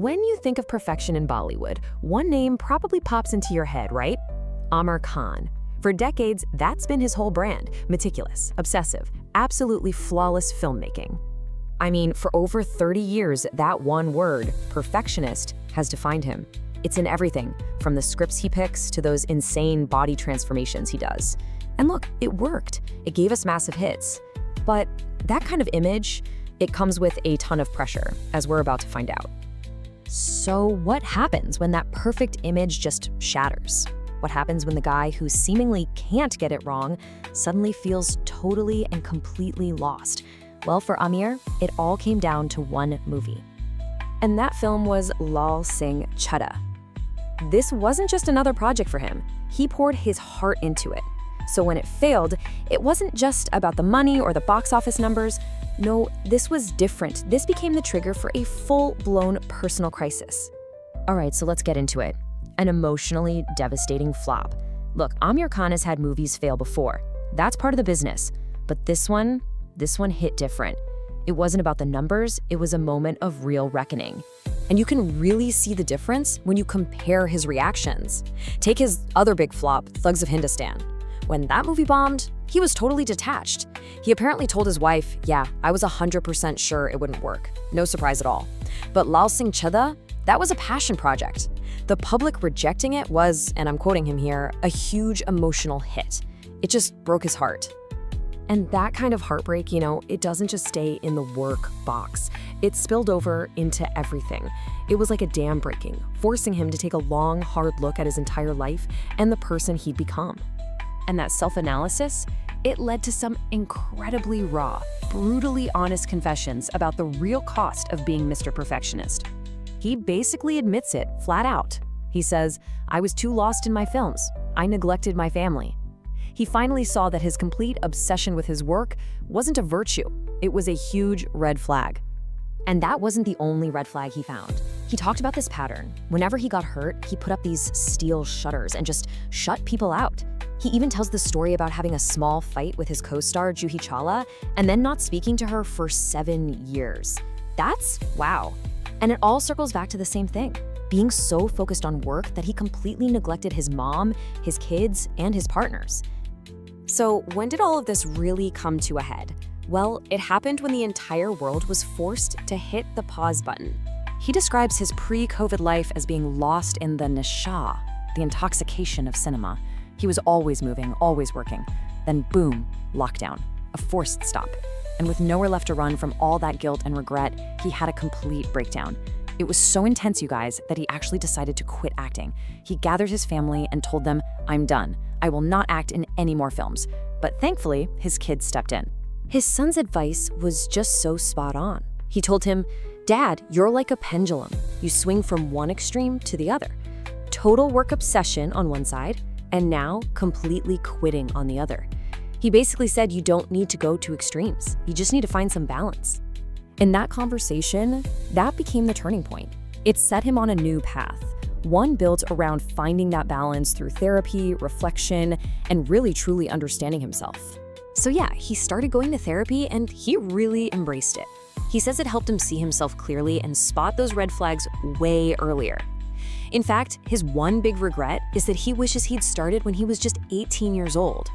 When you think of perfection in Bollywood, one name probably pops into your head, right? Aamir Khan. For decades, that's been his whole brand: meticulous, obsessive, absolutely flawless filmmaking. I mean, for over 30 years, that one word, perfectionist, has defined him. It's in everything, from the scripts he picks to those insane body transformations he does. And look, it worked. It gave us massive hits. But that kind of image, it comes with a ton of pressure, as we're about to find out. So what happens when that perfect image just shatters? What happens when the guy who seemingly can't get it wrong suddenly feels totally and completely lost? Well, for Aamir, it all came down to one movie. And that film was Laal Singh Chaddha. This wasn't just another project for him. He poured his heart into it. So when it failed, it wasn't just about the money or the box office numbers. No, this was different. This became the trigger for a full-blown personal crisis. All right, so let's get into it. An emotionally devastating flop. Look, Aamir Khan has had movies fail before. That's part of the business. But this one hit different. It wasn't about the numbers, it was a moment of real reckoning. And you can really see the difference when you compare his reactions. Take his other big flop, Thugs of Hindustan. When that movie bombed, he was totally detached. He apparently told his wife, yeah, I was 100% sure it wouldn't work. No surprise at all. But Laal Singh Chaddha, that was a passion project. The public rejecting it was, and I'm quoting him here, a huge emotional hit. It just broke his heart. And that kind of heartbreak, it doesn't just stay in the work box. It spilled over into everything. It was like a dam breaking, forcing him to take a long, hard look at his entire life and the person he'd become. And that self-analysis, it led to some incredibly raw, brutally honest confessions about the real cost of being Mr. Perfectionist. He basically admits it flat out. He says, I was too lost in my films. I neglected my family. He finally saw that his complete obsession with his work wasn't a virtue. It was a huge red flag. And that wasn't the only red flag he found. He talked about this pattern. Whenever he got hurt, he put up these steel shutters and just shut people out. He even tells the story about having a small fight with his co-star, Juhi Chawla, and then not speaking to her for 7 years. That's wow. And it all circles back to the same thing, being so focused on work that he completely neglected his mom, his kids, and his partners. So when did all of this really come to a head? Well, it happened when the entire world was forced to hit the pause button. He describes his pre-COVID life as being lost in the nisha, the intoxication of cinema. He was always moving, always working. Then boom, lockdown, a forced stop. And with nowhere left to run from all that guilt and regret, he had a complete breakdown. It was so intense, you guys, that he actually decided to quit acting. He gathered his family and told them, I'm done. I will not act in any more films. But thankfully, his kids stepped in. His son's advice was just so spot on. He told him, Dad, you're like a pendulum. You swing from one extreme to the other. Total work obsession on one side, and now completely quitting on the other. He basically said you don't need to go to extremes. You just need to find some balance. In that conversation, that became the turning point. It set him on a new path, one built around finding that balance through therapy, reflection, and really truly understanding himself. So yeah, he started going to therapy and he really embraced it. He says it helped him see himself clearly and spot those red flags way earlier. In fact, his one big regret is that he wishes he'd started when he was just 18 years old.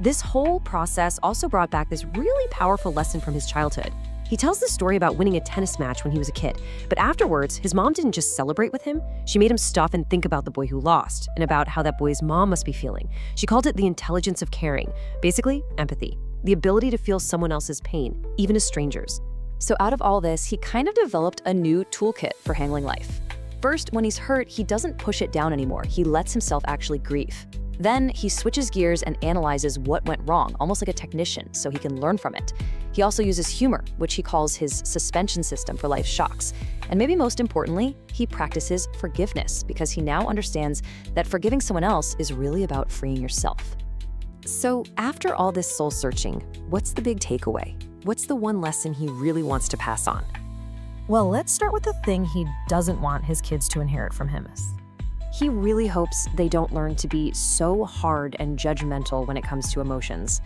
This whole process also brought back this really powerful lesson from his childhood. He tells the story about winning a tennis match when he was a kid, but afterwards, his mom didn't just celebrate with him, she made him stop and think about the boy who lost and about how that boy's mom must be feeling. She called it the intelligence of caring, basically empathy, the ability to feel someone else's pain, even as strangers. So out of all this, he kind of developed a new toolkit for handling life. First, when he's hurt, he doesn't push it down anymore. He lets himself actually grieve. Then he switches gears and analyzes what went wrong, almost like a technician, so he can learn from it. He also uses humor, which he calls his suspension system for life's shocks. And maybe most importantly, he practices forgiveness because he now understands that forgiving someone else is really about freeing yourself. So after all this soul searching, what's the big takeaway? What's the one lesson he really wants to pass on? Well, let's start with the thing he doesn't want his kids to inherit from him. He really hopes they don't learn to be so hard and judgmental when it comes to emotions.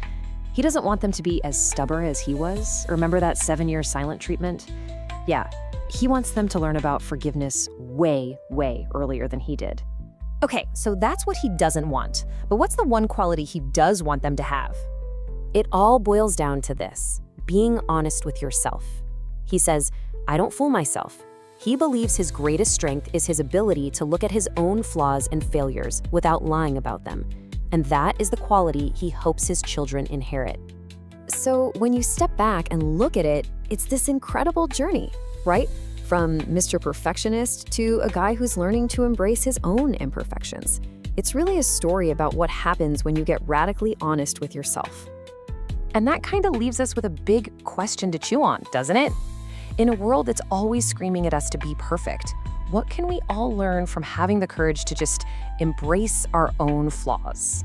He doesn't want them to be as stubborn as he was. Remember that 7-year silent treatment? Yeah, he wants them to learn about forgiveness way, way earlier than he did. Okay, so that's what he doesn't want. But what's the one quality he does want them to have? It all boils down to this: being honest with yourself. He says, I don't fool myself. He believes his greatest strength is his ability to look at his own flaws and failures without lying about them. And that is the quality he hopes his children inherit. So when you step back and look at it, it's this incredible journey, right? From Mr. Perfectionist to a guy who's learning to embrace his own imperfections. It's really a story about what happens when you get radically honest with yourself. And that kind of leaves us with a big question to chew on, doesn't it? In a world that's always screaming at us to be perfect, what can we all learn from having the courage to just embrace our own flaws?